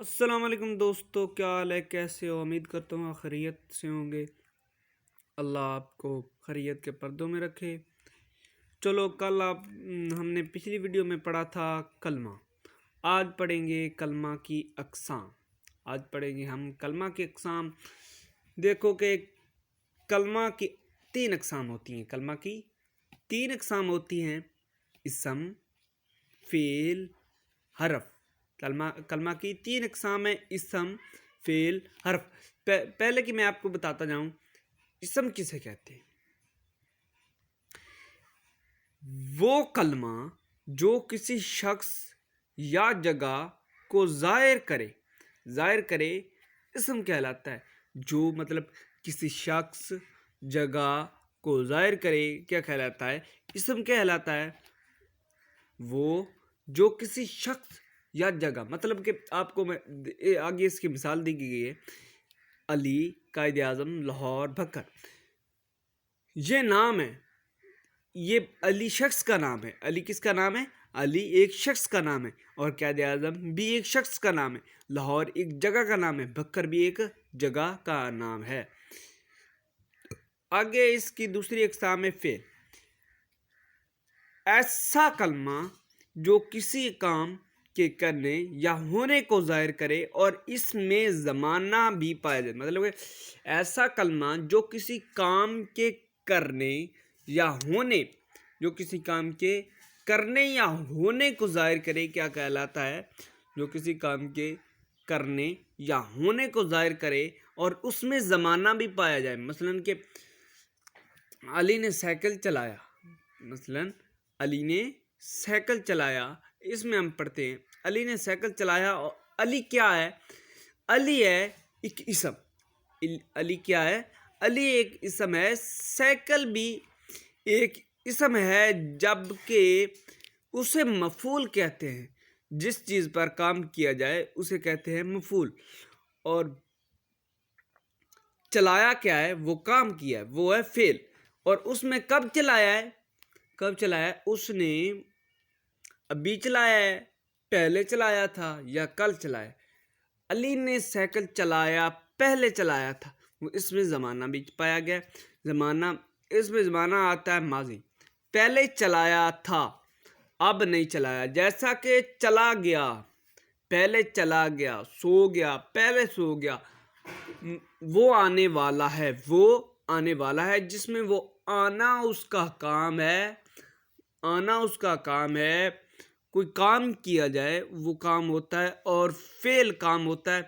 السلام علیکم دوستو، کیا حال ہے؟ کیسے ہو؟ امید کرتا ہوں خیریت سے ہوں گے۔ اللہ آپ کو خیریت کے پردوں میں رکھے۔ چلو، کل ہم نے پچھلی ویڈیو میں پڑھا تھا کلمہ۔ آج پڑھیں گے کلمہ کی اقسام۔ آج پڑھیں گے ہم کلمہ کی اقسام۔ دیکھو کہ کلمہ کی 3 اقسام ہوتی ہیں۔ کلمہ کی 3 اقسام ہوتی ہیں: اسم، فعل، حرف۔ کلمہ کی 3 اقسام ہیں: اسم، فعل، حرف۔ پہلے کہ میں آپ کو بتاتا جاؤں اسم کسے کہتے ہیں۔ وہ کلمہ جو کسی شخص یا جگہ کو ظاہر کرے اسم کہلاتا ہے۔ جو مطلب کسی شخص جگہ کو ظاہر کرے کیا کہلاتا ہے؟ اسم کہلاتا ہے۔ وہ جو کسی شخص یا جگہ، مطلب کہ آپ کو میں آگے اس کی مثال دی گئی ہے: علی، قائد اعظم، لاہور، بھکر۔ یہ نام ہے، یہ علی شخص کا نام ہے۔ علی کس کا نام ہے؟ علی ایک شخص کا نام ہے، اور قائد اعظم بھی ایک شخص کا نام ہے، لاہور ایک جگہ کا نام ہے، بھکر بھی ایک جگہ کا نام ہے۔ آگے اس کی دوسری اقسام ہے فعل۔ ایسا کلمہ جو کسی کام کے کرنے یا ہونے کو ظاہر کرے اور اس میں زمانہ بھی پایا جائے۔ مطلب کہ ایسا کلمہ جو کسی کام کے کرنے یا ہونے کو ظاہر کرے کیا کہلاتا ہے؟ جو کسی کام کے کرنے یا ہونے کو ظاہر کرے اور اس میں زمانہ بھی پایا جائے۔ مثلاً کہ علی نے سائیکل چلایا، اس میں ہم پڑھتے ہیں علی نے سائیکل چلایا۔ اور علی کیا ہے؟ علی ہے ایک اسم۔ علی کیا ہے؟ علی ایک اسم ہے۔ سائیکل بھی ایک اسم ہے، جبکہ اسے مفعول کہتے ہیں۔ جس چیز پر کام کیا جائے اسے کہتے ہیں مفعول۔ اور چلایا کیا ہے؟ وہ کام کیا ہے، وہ ہے فعل۔ اور اس میں کب چلایا ہے؟ اس نے ابھی چلایا ہے، پہلے چلایا تھا یا کل چلایا۔ علی نے سائیکل چلایا، پہلے چلایا تھا، اس میں زمانہ بھی پایا گیا۔ اس میں زمانہ آتا ہے ماضی۔ پہلے چلایا تھا، اب نہیں چلایا۔ جیسا کہ چلا گیا، پہلے چلا گیا، سو گیا، پہلے سو گیا۔ وہ آنے والا ہے، جس میں وہ آنا اس کا کام ہے۔ کوئی کام کیا جائے وہ کام ہوتا ہے، اور فعل کام ہوتا ہے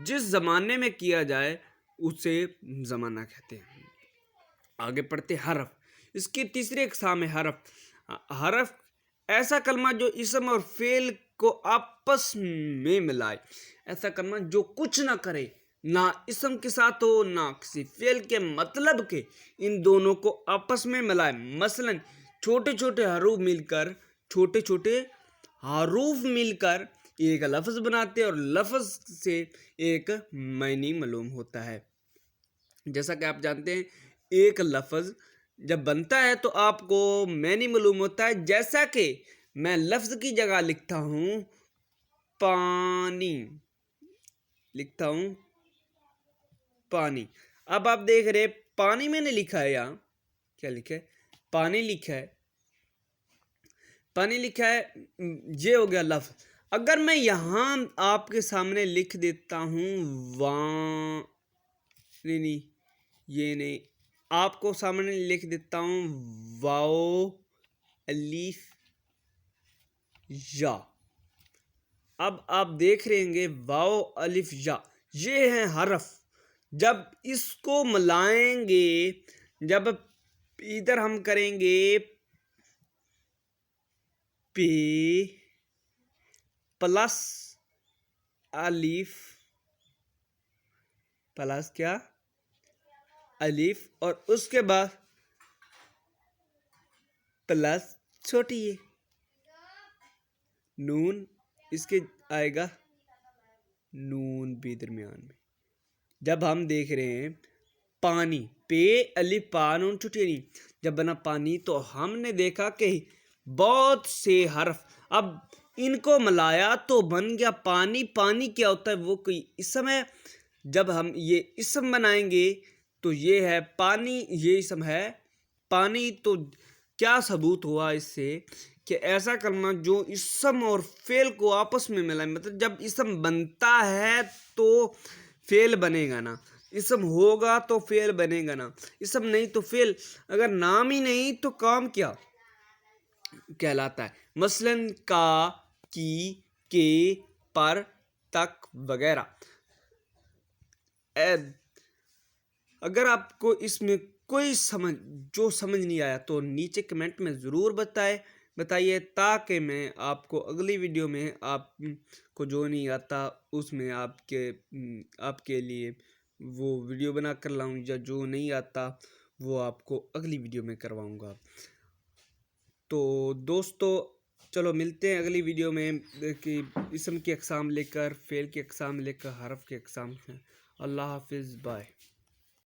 جس زمانے میں کیا جائے اسے زمانہ کہتے ہیں۔ آگے پڑھتے حرف۔ اس کی تیسری اقسام ہے حرف۔ حرف ایسا کلمہ جو اسم اور فعل کو آپس میں ملائے۔ ایسا کلمہ جو کچھ نہ کرے، نہ اسم کے ساتھ ہو نہ کسی فعل کے، مطلب کہ ان دونوں کو آپس میں ملائے۔ مثلاً چھوٹے چھوٹے حروف مل کر ایک لفظ بناتے اور لفظ سے ایک معنی معلوم ہوتا ہے۔ جیسا کہ آپ جانتے ہیں ایک لفظ جب بنتا ہے تو آپ کو معنی معلوم ہوتا ہے۔ جیسا کہ میں لفظ کی جگہ لکھتا ہوں پانی، اب آپ دیکھ رہے پانی میں نے لکھا ہے، یہاں کیا لکھا ہے؟ پانی لکھا ہے، یہ ہو گیا لفظ۔ اگر میں یہاں آپ کے سامنے لکھ دیتا ہوں آپ کو سامنے لکھ دیتا ہوں واو الف یا، اب آپ دیکھ رہے ہیں واو الف یا، یہ ہے حرف۔ جب اس کو ملائیں گے، جب ادھر ہم کریں گے پی پلس الف پلس کیا؟ الف، اور اس کے بعد پلس چھوٹی ہے نون، اس کے آئے گا نون بھی درمیان میں۔ جب ہم دیکھ رہے ہیں پانی، پے الف پا نون چھوٹی نہیں، جب بنا پانی تو ہم نے دیکھا کہ بہت سے حرف۔ اب ان کو ملایا تو بن گیا پانی. پانی کیا ہوتا ہے؟ وہ کوئی اسم ہے. جب ہم یہ اسم بنائیں گے تو یہ ہے پانی، یہ اسم ہے پانی. تو کیا ثبوت ہوا اس سے کہ ایسا کلمہ جو اسم اور فعل کو آپس میں ملائے، مطلب جب اسم بنتا ہے تو فعل بنے گا نا، اسم ہوگا تو فعل بنے گا نا، اسم نہیں تو فعل. اگر نام ہی نہیں تو کام کیا کہلاتا ہے؟ مثلاً کا، کی، کے، پر، تک وغیرہ. اگر آپ کو اس میں کوئی سمجھ نہیں آیا تو نیچے کمنٹ میں ضرور بتائیے تاکہ میں آپ کو اگلی ویڈیو میں آپ کو جو نہیں آتا اس میں آپ کے لیے وہ ویڈیو بنا کر لاؤں، یا جو نہیں آتا وہ آپ کو اگلی ویڈیو میں کرواؤں گا. تو دوستو چلو ملتے ہیں اگلی ویڈیو میں کہ اسم کی اقسام لے کر، فعل کی اقسام لے کر، حرف کی اقسام. اللہ حافظ، بائے.